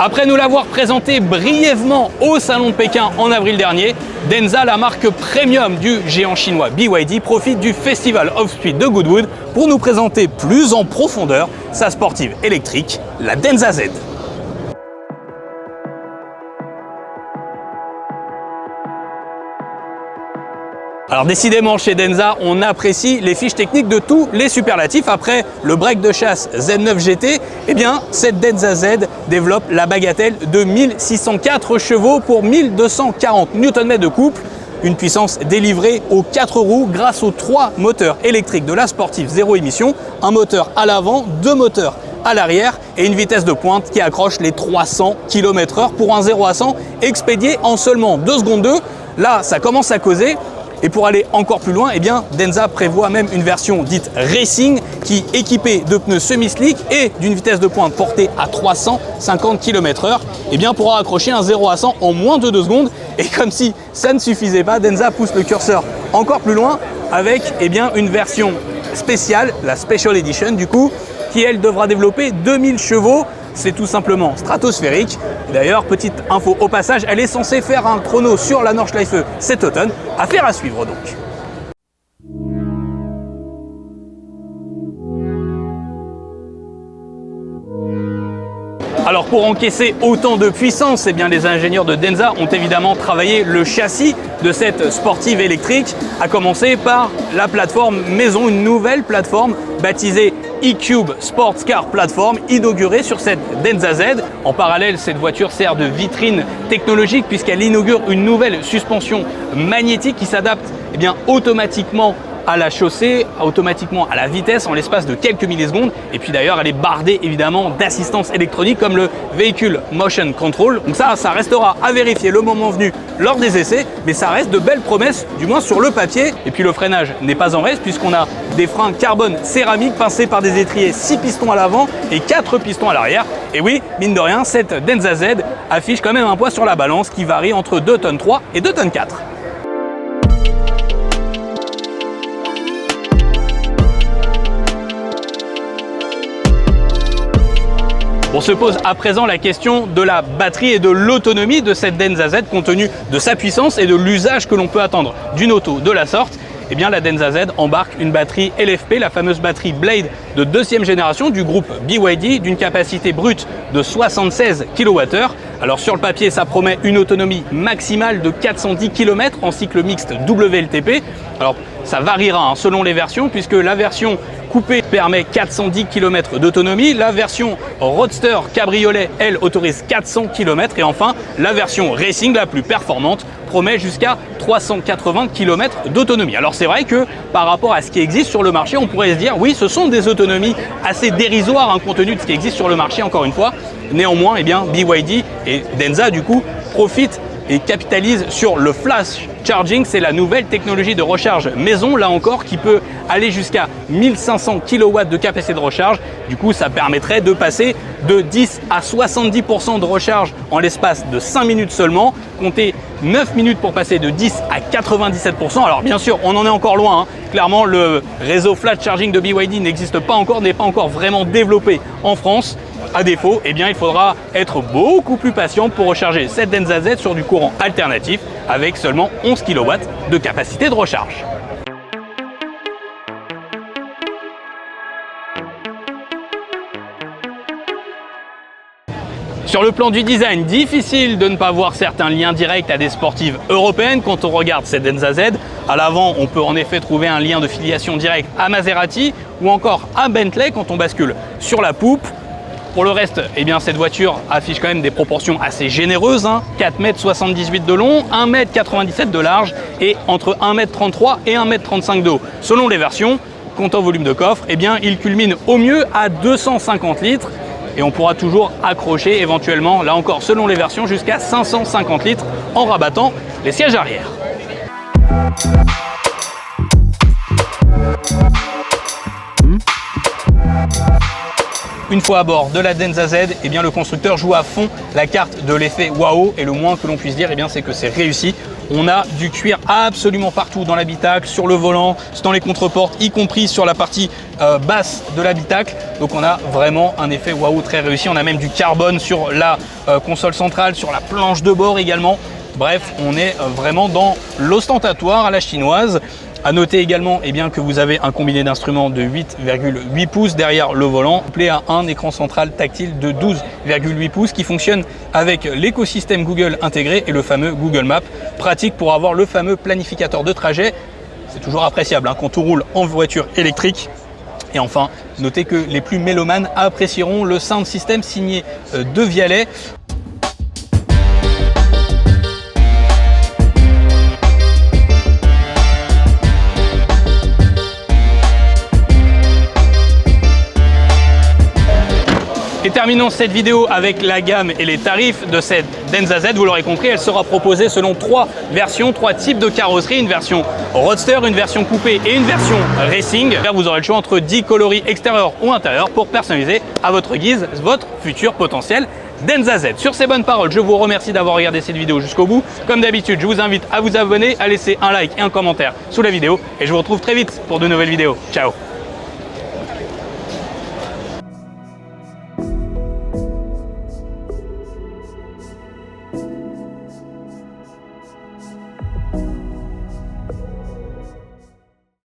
Après nous l'avoir présenté brièvement au Salon de Pékin en avril dernier, Denza, la marque premium du géant chinois BYD, profite du Festival of Speed de Goodwood pour nous présenter plus en profondeur sa sportive électrique, la Denza Z. Alors décidément chez Denza, on apprécie les fiches techniques de tous les superlatifs. Après le break de chasse Z9 GT, eh bien cette Denza Z développe la bagatelle de 1604 chevaux pour 1240 Nm de couple. Une puissance délivrée aux 4 roues grâce aux 3 moteurs électriques de la sportive zéro émission, un moteur à l'avant, 2 moteurs à l'arrière et une vitesse de pointe qui accroche les 300 km/h pour un 0 à 100 expédié en seulement 2 secondes 2. Là, ça commence à causer. Et pour aller encore plus loin, eh bien, Denza prévoit même une version dite Racing qui, équipée de pneus semi-slick et d'une vitesse de pointe portée à 350 km/h, eh bien, pourra accrocher un 0 à 100 en moins de 2 secondes. Et comme si ça ne suffisait pas, Denza pousse le curseur encore plus loin avec eh bien, une version spéciale, la Special Edition du coup, qui elle devra développer 2000 chevaux. C'est tout simplement stratosphérique. D'ailleurs, petite info au passage, elle est censée faire un chrono sur la Nordschleife cet automne. Affaire à suivre donc. Alors pour encaisser autant de puissance, eh bien les ingénieurs de Denza ont évidemment travaillé le châssis de cette sportive électrique, à commencer par la plateforme maison, une nouvelle plateforme baptisée E-Cube Sports Car Platform, inaugurée sur cette Denza Z. En parallèle, cette voiture sert de vitrine technologique puisqu'elle inaugure une nouvelle suspension magnétique qui s'adapte eh bien, automatiquement à la chaussée, automatiquement à la vitesse en l'espace de quelques millisecondes. Et puis d'ailleurs, elle est bardée évidemment d'assistance électronique comme le Vehicle Motion Control. Donc ça restera à vérifier le moment venu lors des essais, mais ça reste de belles promesses, du moins sur le papier. Et puis le freinage n'est pas en reste puisqu'on a des freins carbone céramique pincés par des étriers 6 pistons à l'avant et 4 pistons à l'arrière. Et oui, mine de rien, cette Denza Z affiche quand même un poids sur la balance qui varie entre 2,3 tonnes et 2,4 tonnes. On se pose à présent la question de la batterie et de l'autonomie de cette Denza Z compte tenu de sa puissance et de l'usage que l'on peut attendre d'une auto de la sorte. Eh bien, la Denza Z embarque une batterie LFP, la fameuse batterie Blade de 2e génération du groupe BYD d'une capacité brute de 76 kWh. Alors sur le papier, ça promet une autonomie maximale de 410 km en cycle mixte WLTP. Alors ça variera selon les versions puisque la version coupé permet 410 km d'autonomie. La version Roadster Cabriolet, elle, autorise 400 km. Et enfin, la version Racing, la plus performante, promet jusqu'à 380 km d'autonomie. Alors c'est vrai que par rapport à ce qui existe sur le marché, on pourrait se dire oui, ce sont des autonomies assez dérisoires compte tenu de ce qui existe sur le marché encore une fois. Néanmoins, eh bien, BYD et Denza du coup profitent et capitalise sur le flash charging. C'est la nouvelle technologie de recharge maison, là encore, qui peut aller jusqu'à 1500 kW de capacité de recharge. Du coup, ça permettrait de passer de 10 à 70% de recharge en l'espace de 5 minutes seulement. Comptez 9 minutes pour passer de 10 à 97%. Alors bien sûr, on en est encore loin. Clairement, le réseau flash charging de BYD n'existe pas encore, n'est pas encore vraiment développé en France. À défaut, eh bien, il faudra être beaucoup plus patient pour recharger cette Denza Z sur du courant alternatif avec seulement 11 kW de capacité de recharge. Sur le plan du design, difficile de ne pas voir certains liens directs à des sportives européennes quand on regarde cette Denza Z. À l'avant, on peut en effet trouver un lien de filiation directe à Maserati ou encore à Bentley quand on bascule sur la poupe. Pour le reste, eh bien, cette voiture affiche quand même des proportions assez généreuses, 4,78 m de long, 1,97 m de large et entre 1,33 m et 1,35 m de haut. Selon les versions, comptant volume de coffre, eh bien, il culmine au mieux à 250 litres et on pourra toujours accrocher éventuellement, là encore selon les versions, jusqu'à 550 litres en rabattant les sièges arrière. Une fois à bord de la Denza Z, eh bien, le constructeur joue à fond la carte de l'effet waouh et le moins que l'on puisse dire, eh bien, c'est que c'est réussi. On a du cuir absolument partout dans l'habitacle, sur le volant, dans les contreportes, y compris sur la partie basse de l'habitacle. Donc on a vraiment un effet waouh très réussi. On a même du carbone sur la console centrale, sur la planche de bord également. Bref, on est vraiment dans l'ostentatoire à la chinoise. À noter également que vous avez un combiné d'instruments de 8,8 pouces derrière le volant, couplé à un écran central tactile de 12,8 pouces qui fonctionne avec l'écosystème Google intégré et le fameux Google Maps, pratique pour avoir le fameux planificateur de trajet. C'est toujours appréciable quand on roule en voiture électrique. Et enfin, notez que les plus mélomanes apprécieront le sound system signé de Vialet. Et terminons cette vidéo avec la gamme et les tarifs de cette Denza Z. Vous l'aurez compris, elle sera proposée selon trois versions, trois types de carrosserie. Une version roadster, une version coupée et une version racing. Vous aurez le choix entre 10 coloris extérieurs ou intérieurs pour personnaliser à votre guise votre futur potentiel Denza Z. Sur ces bonnes paroles, je vous remercie d'avoir regardé cette vidéo jusqu'au bout. Comme d'habitude, je vous invite à vous abonner, à laisser un like et un commentaire sous la vidéo. Et je vous retrouve très vite pour de nouvelles vidéos. Ciao!